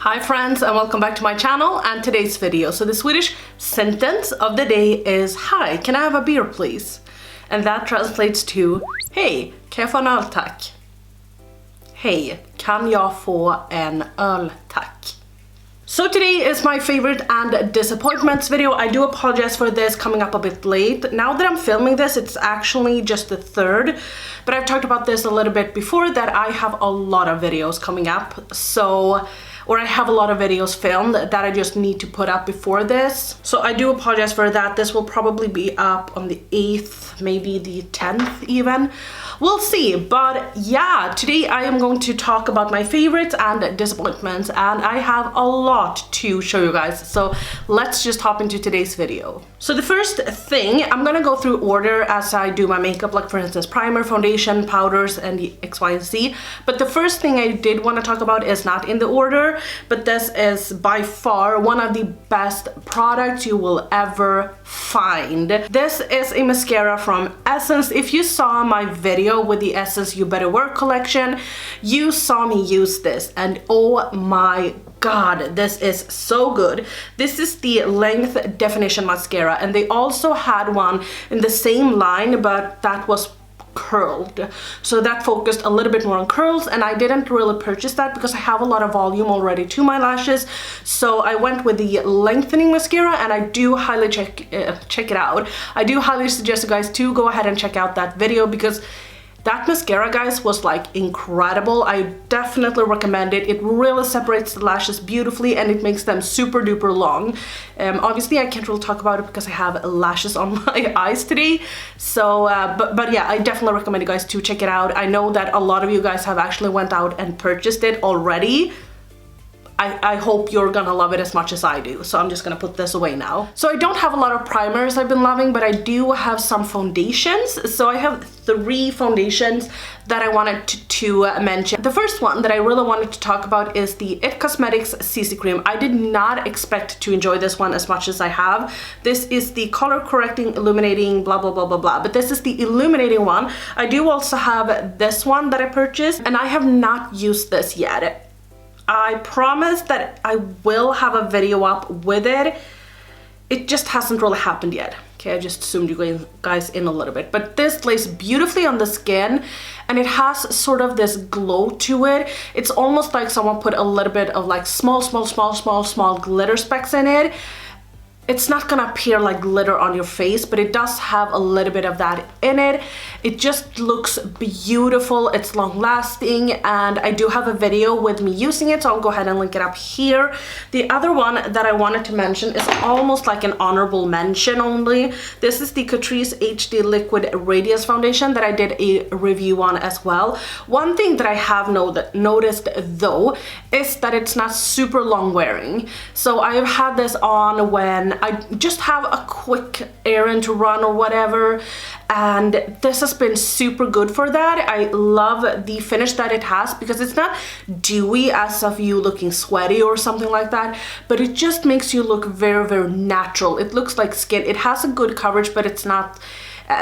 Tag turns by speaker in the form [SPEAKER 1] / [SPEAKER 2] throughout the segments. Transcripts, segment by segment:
[SPEAKER 1] Hi friends, and welcome back to my channel and today's video. So the Swedish sentence of the day is "Hi, can I have a beer please?" And that translates to "Hej, kan jag få en öl tack?" Hej, kan jag få en öl tack? So today is my favorite and disappointments video. I do apologize for this coming up a bit late. Now that I'm filming this, it's actually just the 3rd, but I've talked about this a little bit before that I have a lot of videos coming up, or I have a lot of videos filmed that I just need to put up before this. So I do apologize for that. This will probably be up on the 8th, maybe the 10th even. We'll see, but yeah, today I am going to talk about my favorites and disappointments, and I have a lot to show you guys, so let's just hop into today's video. So the first thing, I'm gonna go through order as I do my makeup, like for instance primer, foundation, powders, and the X, Y, and Z. But the first thing I did want to talk about is not in the order, but this is by far one of the best products you will ever find. This is a mascara from Essence. If you saw my video with the Essence You Better Work collection, you saw me use this, and oh my god, this is so good. This is the Length Definition Mascara, and they also had one in the same line, but that was curled, so that focused a little bit more on curls, and I didn't really purchase that because I have a lot of volume already to my lashes, so I went with the lengthening mascara, and I do highly check it out. I do highly suggest you guys to go ahead and check out that video because that mascara, guys, was like incredible. I definitely recommend it. It really separates the lashes beautifully and it makes them super duper long. Obviously I can't really talk about it because I have lashes on my eyes today, so but yeah, I definitely recommend you guys to check it out. I know that a lot of you guys have actually went out and purchased it already. I hope you're gonna love it as much as I do, so I'm just gonna put this away now. So I don't have a lot of primers I've been loving, but I do have some foundations. So I have 3 foundations that I wanted to mention. The first one that I really wanted to talk about is the It Cosmetics CC Cream. I did not expect to enjoy this one as much as I have. This is the color correcting, illuminating, blah blah blah blah blah, but this is the illuminating one. I do also have this one that I purchased, and I have not used this yet. I promise that I will have a video up with it. It just hasn't really happened yet. Okay, I just zoomed you guys in a little bit. But this lays beautifully on the skin, and it has sort of this glow to it. It's almost like someone put a little bit of like small glitter specks in it. It's not gonna appear like glitter on your face, but it does have a little bit of that in it. It just looks beautiful, it's long lasting, and I do have a video with me using it, so I'll go ahead and link it up here. The other one that I wanted to mention is almost like an honorable mention only. This is the Catrice HD Liquid Radiance Foundation that I did a review on as well. One thing that I have noticed though is that it's not super long wearing. So I have had this on when I just have a quick errand to run or whatever, and this has been super good for that. I love the finish that it has because it's not dewy as of you looking sweaty or something like that, but it just makes you look very, very natural. It looks like skin. It has a good coverage, but it's not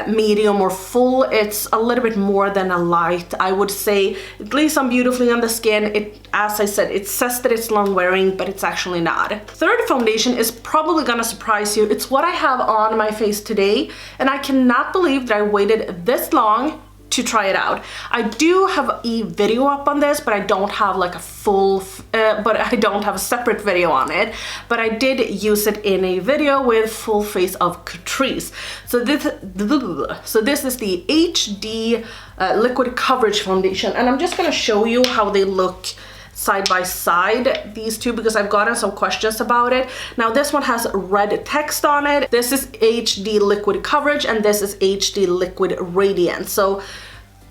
[SPEAKER 1] medium or full. It's a little bit more than a light, I would say. It lays on beautifully on the skin. It, as I said, it says that it's long wearing, but it's actually not. Third foundation is probably gonna surprise you. It's what I have on my face today, and I cannot believe that I waited this long to try it out. I do have a video up on this, but I don't have like a full, I don't have a separate video on it, but I did use it in a video with full face of Catrice. So this is the HD Liquid Coverage Foundation, and I'm just gonna show you how they look side by side, these two, because I've gotten some questions about it. Now this one has red text on it. This is HD Liquid Coverage, and this is HD Liquid Radiance, so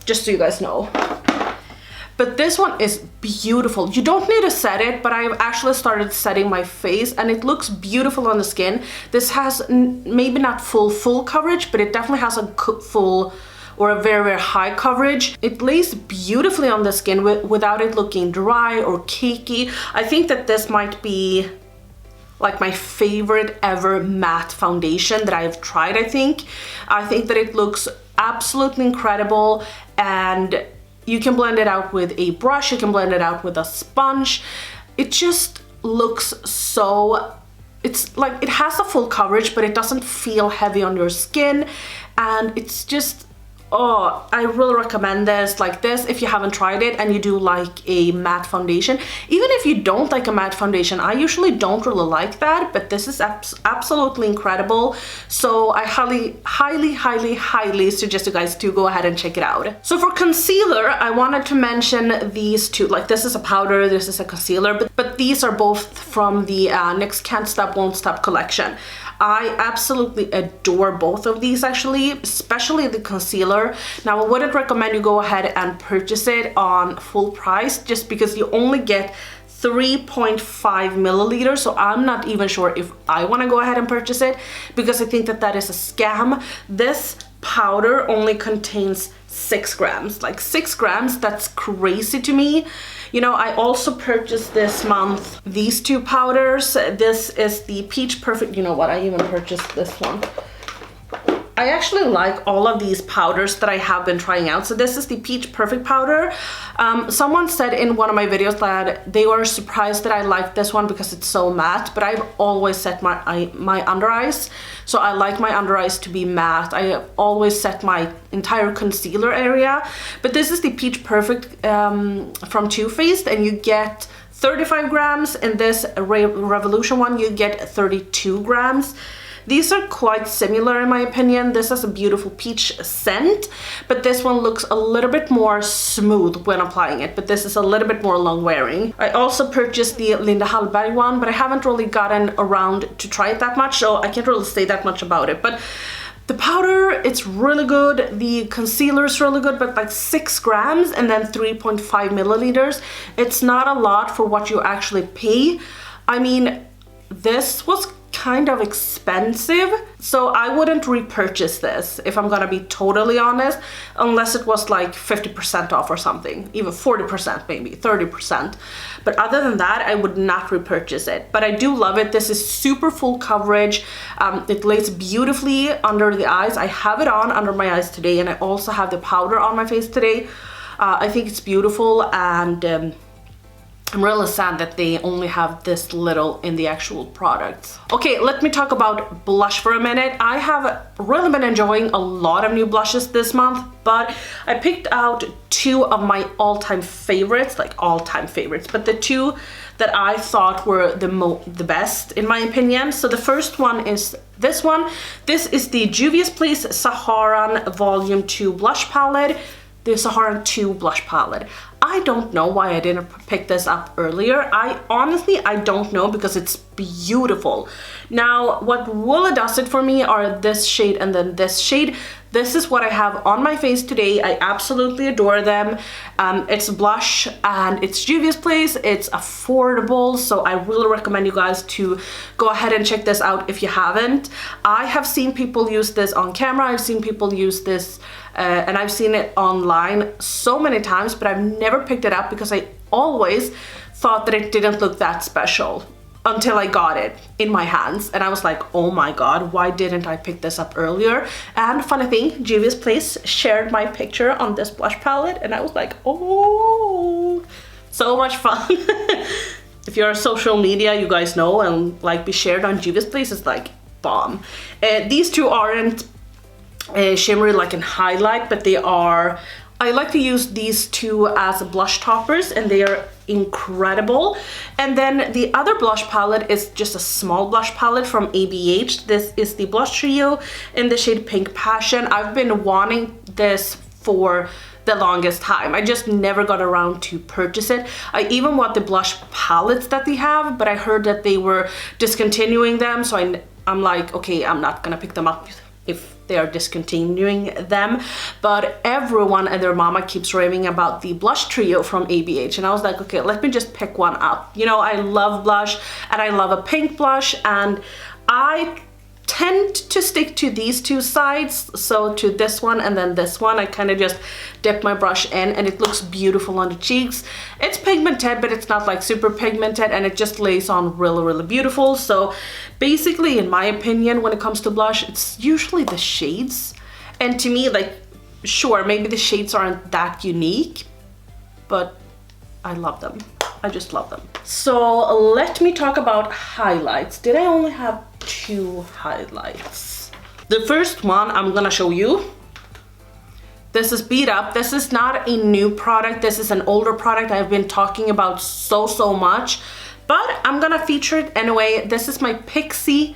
[SPEAKER 1] just so you guys know. But this one is beautiful. You don't need to set it, but I've actually started setting my face, and it looks beautiful on the skin. This has maybe not full coverage, but it definitely has a full or a very, very high coverage. It lays beautifully on the skin without it looking dry or cakey. I think that this might be like my favorite ever matte foundation that I've tried. I think that it looks absolutely incredible, and you can blend it out with a brush, you can blend it out with a sponge. It just looks so, it's like, it has a full coverage, but it doesn't feel heavy on your skin, and it's just, oh, I really recommend this. Like this, if you haven't tried it and you do like a matte foundation, even if you don't like a matte foundation, I usually don't really like that, but this is absolutely incredible. So I highly suggest you guys to go ahead and check it out. So for concealer, I wanted to mention these two. Like this is a powder, this is a concealer, but these are both from the NYX Can't Stop Won't Stop collection. I absolutely adore both of these actually, especially the concealer. Now I wouldn't recommend you go ahead and purchase it on full price just because you only get 3.5 milliliters, so I'm not even sure if I want to go ahead and purchase it because I think that that is a scam. This powder only contains 6 grams, like 6 grams, that's crazy to me. You know, I also purchased this month these two powders. This is the Peach Perfect, you know what, I even purchased this one. I actually like all of these powders that I have been trying out. So this is the Peach Perfect powder. Someone said in one of my videos that they were surprised that I liked this one because it's so matte, but I've always set my under eyes. So I like my under eyes to be matte. I have always set my entire concealer area. But this is the Peach Perfect from Too Faced, and you get 35 grams. In this Revolution one, you get 32 grams. These are quite similar in my opinion. This has a beautiful peach scent, but this one looks a little bit more smooth when applying it, but this is a little bit more long wearing. I also purchased the Linda Hallberg one, but I haven't really gotten around to try it that much, so I can't really say that much about it. But the powder, it's really good. The concealer is really good, but like 6 grams and then 3.5 milliliters. It's not a lot for what you actually pay. I mean, this was kind of expensive, so I wouldn't repurchase this if I'm gonna be totally honest, unless it was like 50% off or something, even 40%, maybe 30%. But other than that, I would not repurchase it. But I do love it. This is super full coverage. It lays beautifully under the eyes. I have it on under my eyes today, and I also have the powder on my face today. I think it's beautiful, and I'm really sad that they only have this little in the actual products. Okay, let me talk about blush for a minute. I have really been enjoying a lot of new blushes this month, but I picked out 2 of my all-time favorites, like all-time favorites, but the 2 that I thought were the best in my opinion. So the first one is this one. This is the Juvia's Place Saharan Volume 2 Blush Palette. The Saharan 2 blush palette. I don't know why I didn't pick this up earlier. I don't know, because it's beautiful. Now, what really does it for me are this shade and then this shade. This is what I have on my face today. I absolutely adore them. It's a blush and it's Juvia's Place. It's affordable, so I really recommend you guys to go ahead and check this out if you haven't. I have seen people use this on camera. I've seen people use this and I've seen it online so many times, but I've never picked it up because I always thought that it didn't look that special until I got it in my hands, and I was like, oh my god, why didn't I pick this up earlier? And funny thing, Juvia's Place shared my picture on this blush palette, and I was like, oh, so much fun. If you're on social media, you guys know, and like be shared on Juvia's Place is like bomb. These two aren't shimmery like in highlight, but they are, I like to use these two as blush toppers, and they are incredible. And then the other blush palette is just a small blush palette from ABH. This is the blush trio in the shade Pink Passion. I've been wanting this for the longest time. I just never got around to purchase it. I even want the blush palettes that they have, but I heard that they were discontinuing them, so I'm like, okay, I'm not gonna pick them up if they are discontinuing them. But everyone and their mama keeps raving about the blush trio from ABH, and I was like, okay, let me just pick one up. You know, I love blush and I love a pink blush, and I tend to stick to these two sides, so to this one and then this one. I kind of just dip my brush in, and it looks beautiful on the cheeks. It's pigmented, but it's not like super pigmented, and it just lays on really beautiful. So basically, in my opinion, when it comes to blush, it's usually the shades, and to me, like, sure, maybe the shades aren't that unique, but I love them. I just love them. So let me talk about highlights. Did I only have 2 highlights? The first one I'm gonna show you. This is Beat Up. This is not a new product. This is an older product I've been talking about so much, but I'm gonna feature it anyway. This is my Pixi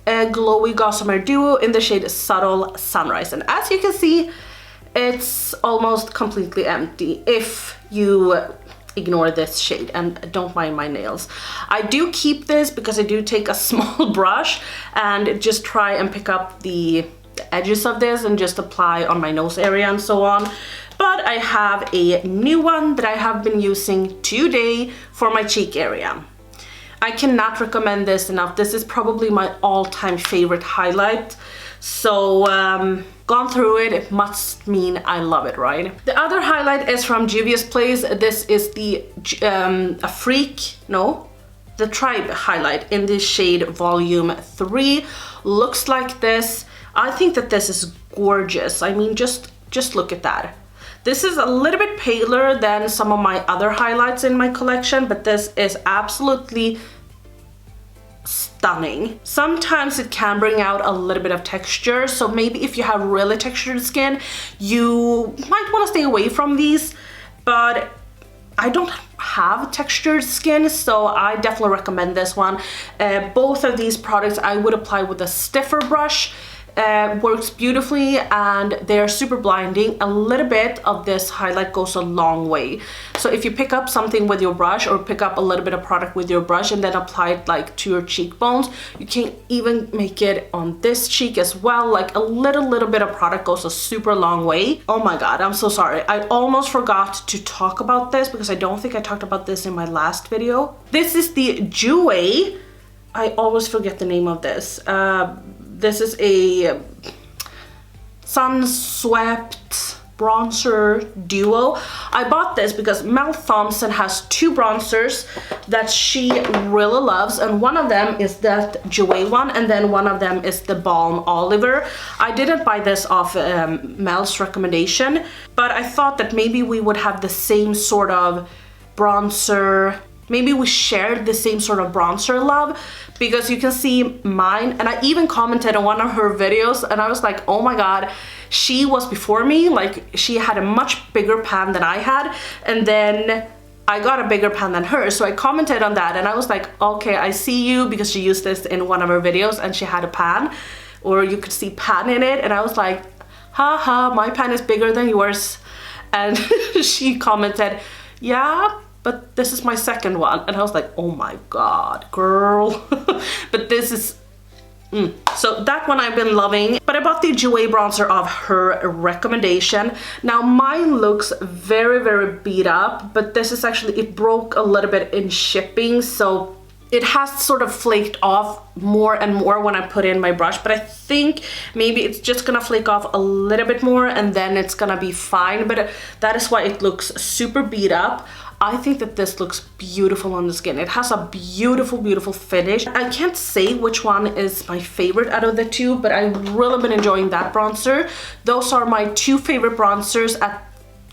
[SPEAKER 1] Glowy Gossamer Duo in the shade Subtle Sunrise. And as you can see, it's almost completely empty if you ignore this shade and don't mind my nails. I do keep this because I do take a small brush and just try and pick up the edges of this and just apply on my nose area and so on. But I have a new one that I have been using today for my cheek area. I cannot recommend this enough. This is probably my all-time favorite highlight. So gone through it, it must mean I love it, right? The other highlight is from Juvia's Place. This is the the Tribe highlight in the shade Volume 3. Looks like this. I think that this is gorgeous. I mean, just look at that. This is a little bit paler than some of my other highlights in my collection, but this is absolutely stunning. Sometimes it can bring out a little bit of texture, so maybe if you have really textured skin, you might want to stay away from these, but I don't have textured skin, so I definitely recommend this one. Both of these products I would apply with a stiffer brush. Works beautifully and they're super blinding. A little bit of this highlight goes a long way. So if you pick up something with your brush or pick up a little bit of product with your brush and then apply it like to your cheekbones, you can even make it on this cheek as well. Like a little bit of product goes a super long way. Oh my god, I'm so sorry. I almost forgot to talk about this because I don't think I talked about this in my last video. This is the Jouer. I always forget the name of this. This is a sun-swept bronzer duo. I bought this because Mel Thompson has 2 bronzers that she really loves, and one of them is that Jouer one, and then one of them is the Balm Oliver. I didn't buy this off Mel's recommendation, but I thought that maybe we would have the same sort of bronzer. Maybe we shared the same sort of bronzer love, because you can see mine, and I even commented on one of her videos and I was like, oh my god, she was before me. Like, she had a much bigger pan than I had, and then I got a bigger pan than her. So I commented on that and I was like, okay, I see you, because she used this in one of her videos and she had a pan, or you could see pan in it, and I was like, haha, my pan is bigger than yours. And she commented, yeah, but this is my second one. And I was like, oh my god, girl. But this is so that one I've been loving. But I bought the Jouer bronzer of her recommendation. Now mine looks very beat up, but this is actually, it broke a little bit in shipping, so it has sort of flaked off more and more when I put in my brush, but I think maybe it's just gonna flake off a little bit more and then it's gonna be fine. But that is why it looks super beat up. I think that this looks beautiful on the skin. It has a beautiful finish. I can't say which one is my favorite out of the 2, but I've really been enjoying that bronzer. Those are my 2 favorite bronzers at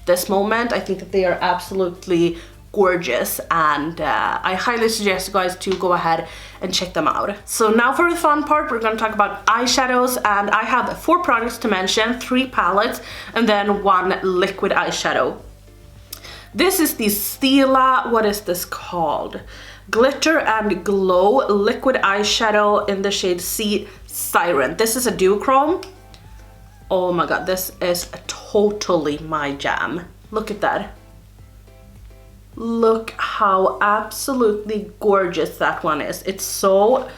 [SPEAKER 1] this moment. I think that they are absolutely gorgeous, and I highly suggest you guys to go ahead and check them out. So now for the fun part, we're going to talk about eyeshadows, and I have 4 products to mention, 3 palettes, and then 1 liquid eyeshadow. This is the Stila, what is this called? Glitter and Glow liquid eyeshadow in the shade Sea Siren. This is a duochrome. Oh my god, this is totally my jam. Look at that. Look how absolutely gorgeous that one is. It's so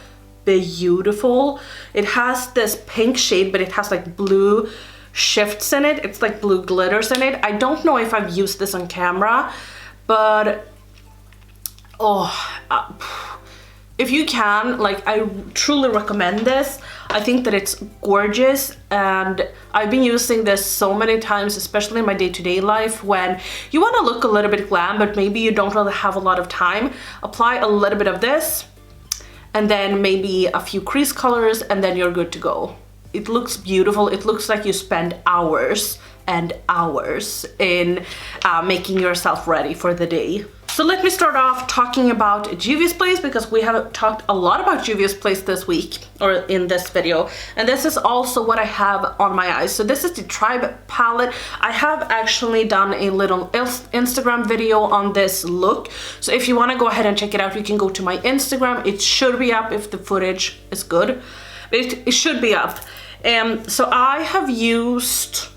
[SPEAKER 1] beautiful. It has this pink shade, but it has like blue shifts in it. It's like blue glitters in it. I don't know if I've used this on camera, but if you can, like, I truly recommend this. I think that it's gorgeous, and I've been using this so many times, especially in my day-to-day life, when you want to look a little bit glam but maybe you don't really have a lot of time. Apply a little bit of this and then maybe a few crease colors, and then you're good to go. It looks beautiful. It looks like you spend hours and hours in making yourself ready for the day. So let me start off talking about Juvia's Place, because we have talked a lot about Juvia's Place this week, or in this video. And this is also what I have on my eyes. So this is the Tribe palette. I have actually done a little Instagram video on this look. So if you want to go ahead and check it out, you can go to my Instagram. It should be up if the footage is good. But it should be up. So I have used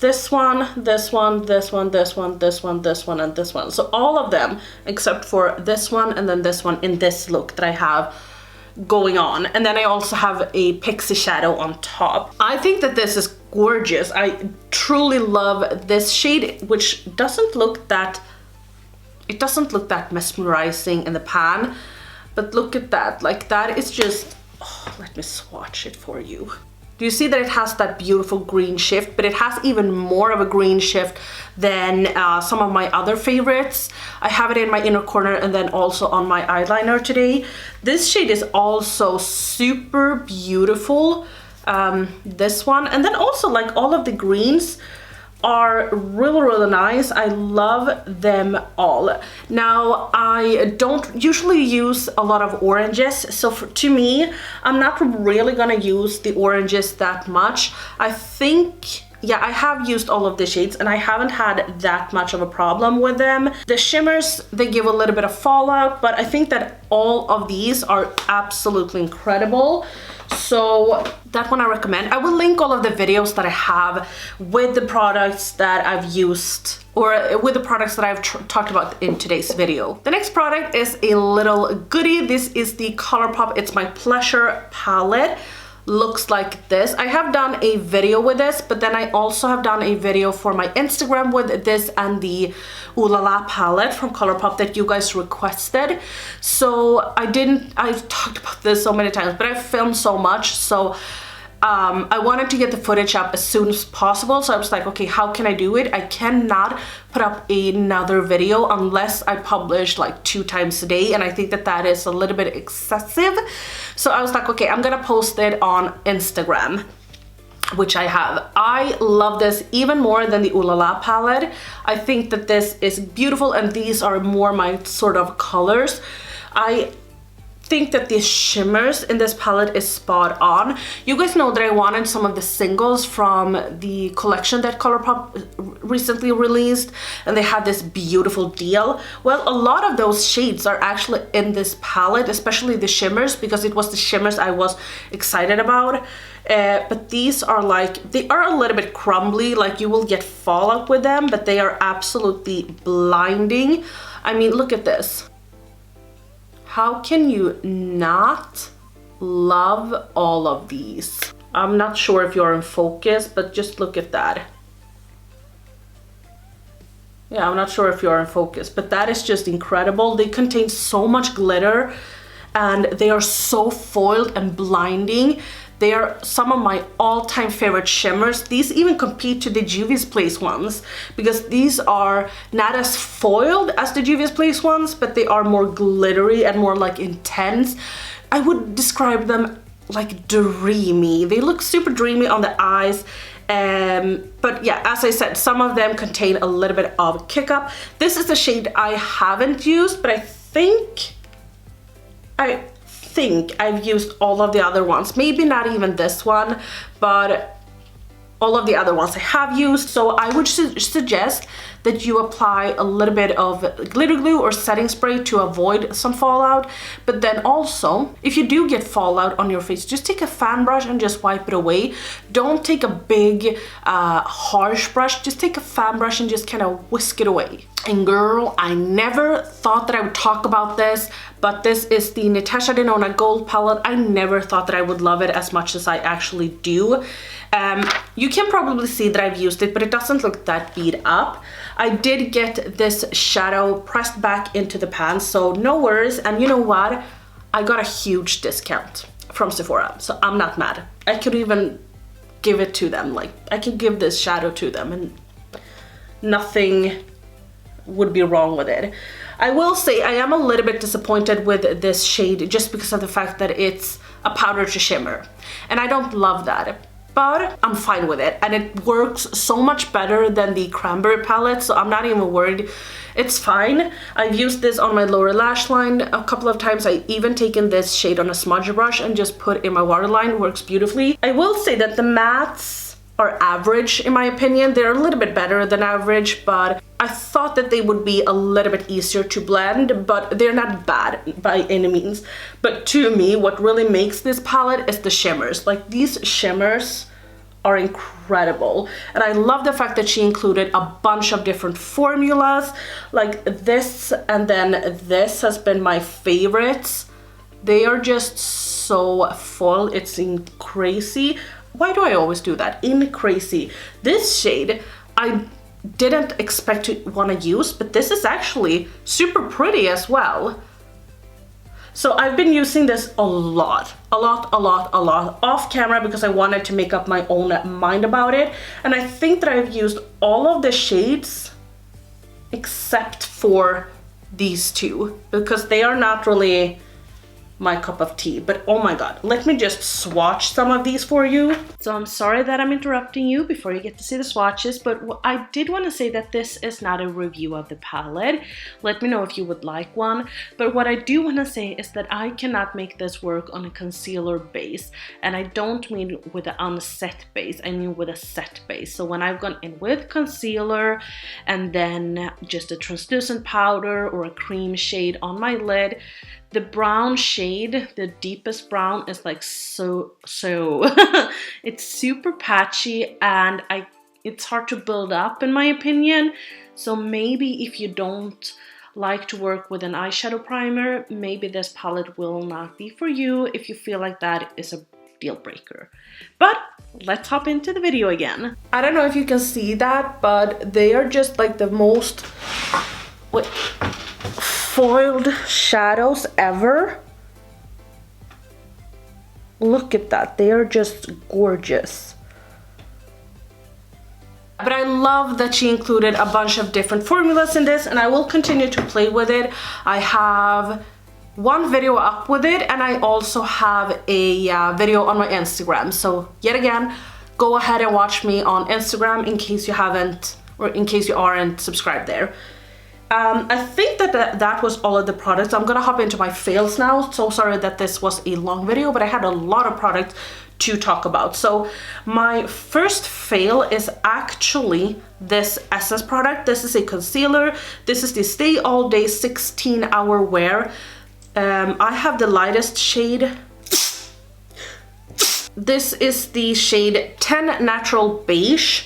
[SPEAKER 1] this one, this one, this one, this one, this one, this one, and this one. So all of them except for this one and then this one in this look that I have going on. And then I also have a Pixi shadow on top. I think that this is gorgeous. I truly love this shade, which doesn't look that, it doesn't look that mesmerizing in the pan, but look at that. Like, that is just, oh, let me swatch it for you. Do you see that it has that beautiful green shift, but it has even more of a green shift than some of my other favorites. I have it in my inner corner and then also on my eyeliner today. This shade is also super beautiful, this one. And then also, like, all of the greens are really nice. I love them all. Now, I don't usually use a lot of oranges, so to me, I'm not really gonna use the oranges that much. I think, yeah, I have used all of the shades and I haven't had that much of a problem with them. The shimmers, they give a little bit of fallout, but I think that all of these are absolutely incredible. So that one I recommend. I will link all of the videos that I have with the products that I've used, or with the products that I've talked about in today's video. The next product is a little goodie. This is the Colourpop It's My Pleasure palette. Looks like this. I have done a video with this, but then I also have done a video for my Instagram with this and the Ooh La La palette from Colourpop that you guys requested. So I've talked about this so many times, but I've filmed so much, so I wanted to get the footage up as soon as possible. So I was like, okay, how can I do it? I cannot put up another video unless I publish like 2 times a day, and I think that that is a little bit excessive. So I was like, okay, I'm gonna post it on Instagram, which I have. I love this even more than the Ooh La La palette. I think that this is beautiful, and these are more my sort of colors. I think that the shimmers in this palette is spot on. You guys know that I wanted some of the singles from the collection that Colourpop recently released, and they had this beautiful deal. Well, a lot of those shades are actually in this palette, especially the shimmers, because it was the shimmers I was excited about. But these are like, they are a little bit crumbly, like you will get fallout with them, but they are absolutely blinding. I mean, look at this. How can you not love all of these? I'm not sure if you're in focus, but just look at that. Yeah, I'm not sure if you're in focus, but that is just incredible. They contain so much glitter and they are so foiled and blinding. They are some of my all-time favorite shimmers. These even compete to the Juvia's Place ones, because these are not as foiled as the Juvia's Place ones, but they are more glittery and more like intense. I would describe them like dreamy. They look super dreamy on the eyes. But yeah, as I said, some of them contain a little bit of kick up. This is the shade I haven't used, but I think I've used all of the other ones. Maybe not even this one, but all of the other ones I have used. So I would suggest that you apply a little bit of glitter glue or setting spray to avoid some fallout. But then also, if you do get fallout on your face, just take a fan brush and just wipe it away. Don't take a big harsh brush, just take a fan brush and just kind of whisk it away. And girl, I never thought that I would talk about this, but this is the Natasha Denona Gold palette. I never thought that I would love it as much as I actually do. You can probably see that I've used it, but it doesn't look that beat up. I did get this shadow pressed back into the pan, so no worries. And you know what? I got a huge discount from Sephora, so I'm not mad. I could even give it to them. Like, I could give this shadow to them and nothing would be wrong with it. I will say I am a little bit disappointed with this shade just because of the fact that it's a powder to shimmer, and I don't love that. but I'm fine with it. And it works so much better than the cranberry palette, so I'm not even worried. It's fine. I've used this on my lower lash line a couple of times. I even taken this shade on a smudge brush and just put in my waterline. It works beautifully. I will say that the mattes are average in my opinion. They're a little bit better than average, but I thought that they would be a little bit easier to blend, but they're not bad by any means. But to me, what really makes this palette is the shimmers. Like, these shimmers are incredible, and I love the fact that she included a bunch of different formulas. Like this and then this has been my favorites. They are just so full, it's crazy. Why do I always do that? In crazy. This shade I didn't expect to want to use, but this is actually super pretty as well. So I've been using this a lot off camera because I wanted to make up my own mind about it. And I think that I've used all of the shades except for these two, because they are not really my cup of tea. But oh my god, let me just swatch some of these for you. So I'm sorry that I'm interrupting you before you get to see the swatches, but I did want to say that this is not a review of the palette. Let me know if you would like one. But what I do want to say is that I cannot make this work on a concealer base, and I don't mean with an unset base, I mean with a set base. So when I've gone in with concealer and then just a translucent powder or a cream shade on my lid, the brown shade, the deepest brown, is like so it's super patchy, and it's hard to build up in my opinion. So maybe if you don't like to work with an eyeshadow primer, maybe this palette will not be for you if you feel like that is a deal breaker. But let's hop into the video again. I don't know if you can see that, but they are just like the most foiled shadows ever. Look at that, they are just gorgeous. But I love that she included a bunch of different formulas in this, and I will continue to play with it. I have one video up with it, and I also have a video on my Instagram. So yet again, go ahead and watch me on Instagram in case you haven't, or in case you aren't subscribed there. I think that was all of the products. I'm gonna hop into my fails now. So sorry that this was a long video, but I had a lot of products to talk about. So my first fail is actually this Essence product. This is a concealer. This is the Stay All Day 16-hour wear. I have the lightest shade. This is the shade 10 Natural Beige.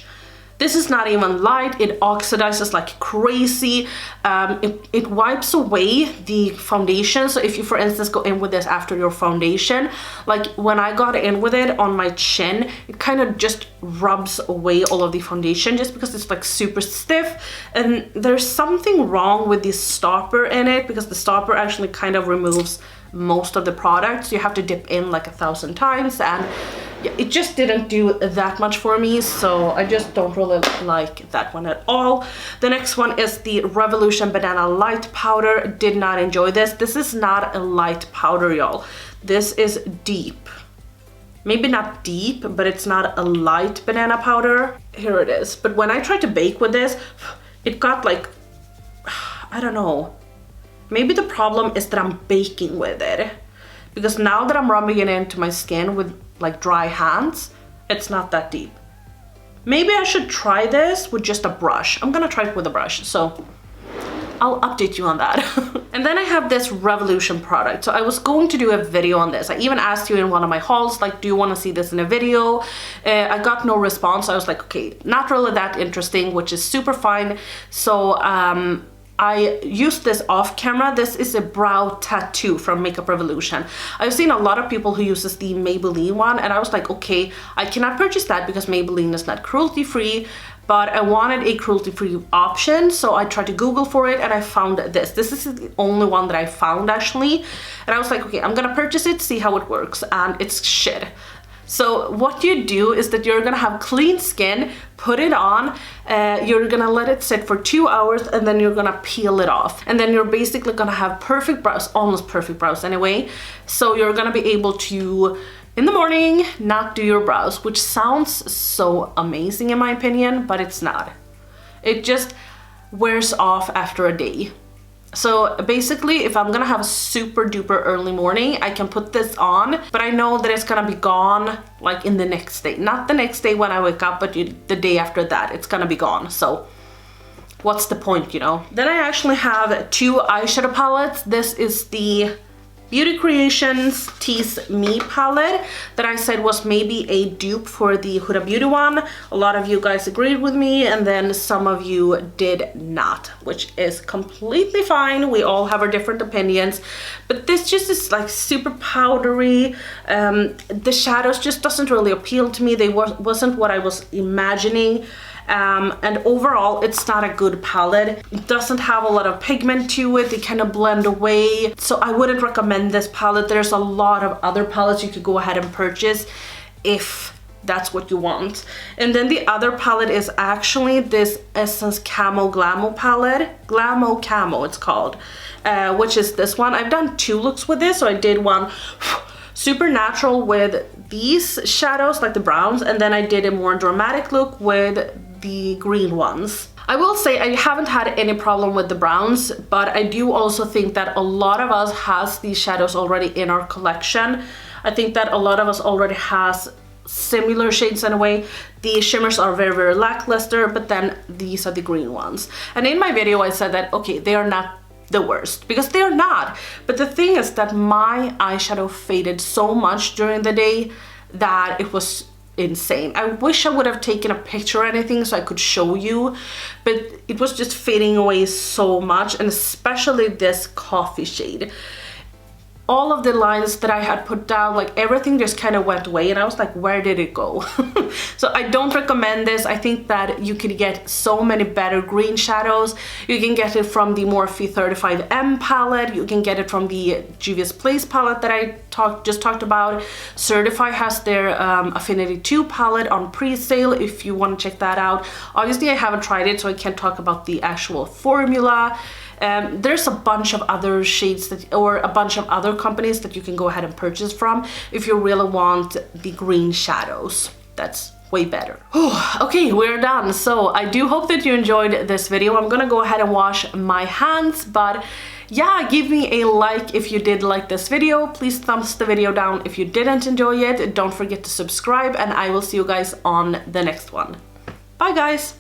[SPEAKER 1] This is not even light, it oxidizes like crazy. It wipes away the foundation. So if you, for instance, go in with this after your foundation, like when I got in with it on my chin, it kind of just rubs away all of the foundation just because it's like super stiff. And there's something wrong with the stopper in it, because the stopper actually kind of removes most of the product. So you have to dip in like 1,000 times, and yeah, it just didn't do that much for me, so I just don't really like that one at all. The next one is the Revolution Banana Light Powder. Did not enjoy this. This is not a light powder, y'all. This is deep. Maybe not deep, but it's not a light banana powder. Here it is. But when I tried to bake with this, it got like, I don't know. Maybe the problem is that I'm baking with it, because now that I'm rubbing it into my skin with like dry hands, it's not that deep. Maybe I should try this with just a brush. I'm gonna try it with a brush, so I'll update you on that. And then I have this Revolution product. So I was going to do a video on this. I even asked you in one of my hauls, like, do you want to see this in a video? I got no response. I was like, okay, not really that interesting, which is super fine. So I used this off camera. This is a brow tattoo from Makeup Revolution. I've seen a lot of people who uses the Maybelline one, and I was like, okay, I cannot purchase that because Maybelline is not cruelty free, but I wanted a cruelty-free option, so I tried to Google for it, and I found this. This is the only one that I found actually, and I was like, okay, I'm gonna purchase it, see how it works, and it's shit. So what you do is that you're gonna have clean skin, put it on, you're gonna let it sit for 2 hours, and then you're gonna peel it off. And then you're basically gonna have perfect brows, almost perfect brows anyway. So you're gonna be able to in the morning, not do your brows, which sounds so amazing in my opinion, but it's not. It just wears off after a day. So basically, if I'm gonna have a super duper early morning, I can put this on, but I know that it's gonna be gone like in the next day. Not the next day when I wake up, but the day after that, it's gonna be gone. So what's the point, you know? Then I actually have 2 eyeshadow palettes. This is the Beauty Creations Tease Me palette that I said was maybe a dupe for the Huda Beauty one. A lot of you guys agreed with me, and then some of you did not, which is completely fine. We all have our different opinions, but this just is like super powdery. The shadows just doesn't really appeal to me. They wasn't what I was imagining. And overall, it's not a good palette. It doesn't have a lot of pigment to it. They kind of blend away. So I wouldn't recommend this palette. There's a lot of other palettes you could go ahead and purchase if that's what you want. And then the other palette is actually this Essence Camo Glamo palette. Glamo Camo it's called, which is this one. I've done 2 looks with this. So I did one super natural with these shadows, like the browns, and then I did a more dramatic look with the green ones. I will say I haven't had any problem with the browns, but I do also think that a lot of us has these shadows already in our collection. I think that a lot of us already has similar shades in a way. The shimmers are very, very lackluster, but then these are the green ones. And in my video I said that, okay, they are not the worst, because they are not. But the thing is that my eyeshadow faded so much during the day that it was insane. I wish I would have taken a picture or anything so I could show you, but it was just fading away so much, and especially this coffee shade. All of the lines that I had put down, like everything just kind of went away, and I was like, where did it go? So I don't recommend this. I think that you could get so many better green shadows. You can get it from the Morphe 35M palette. You can get it from the Juvia's Place palette that I just talked about. Certify has their Affinity 2 palette on pre-sale if you want to check that out. Obviously I haven't tried it, so I can't talk about the actual formula. There's a bunch of other shades that, or a bunch of other companies that you can go ahead and purchase from if you really want the green shadows. That's way better. Okay, we're done. So I do hope that you enjoyed this video. I'm gonna go ahead and wash my hands, but yeah, give me a like if you did like this video. Please thumbs the video down if you didn't enjoy it. Don't forget to subscribe, and I will see you guys on the next one. Bye guys!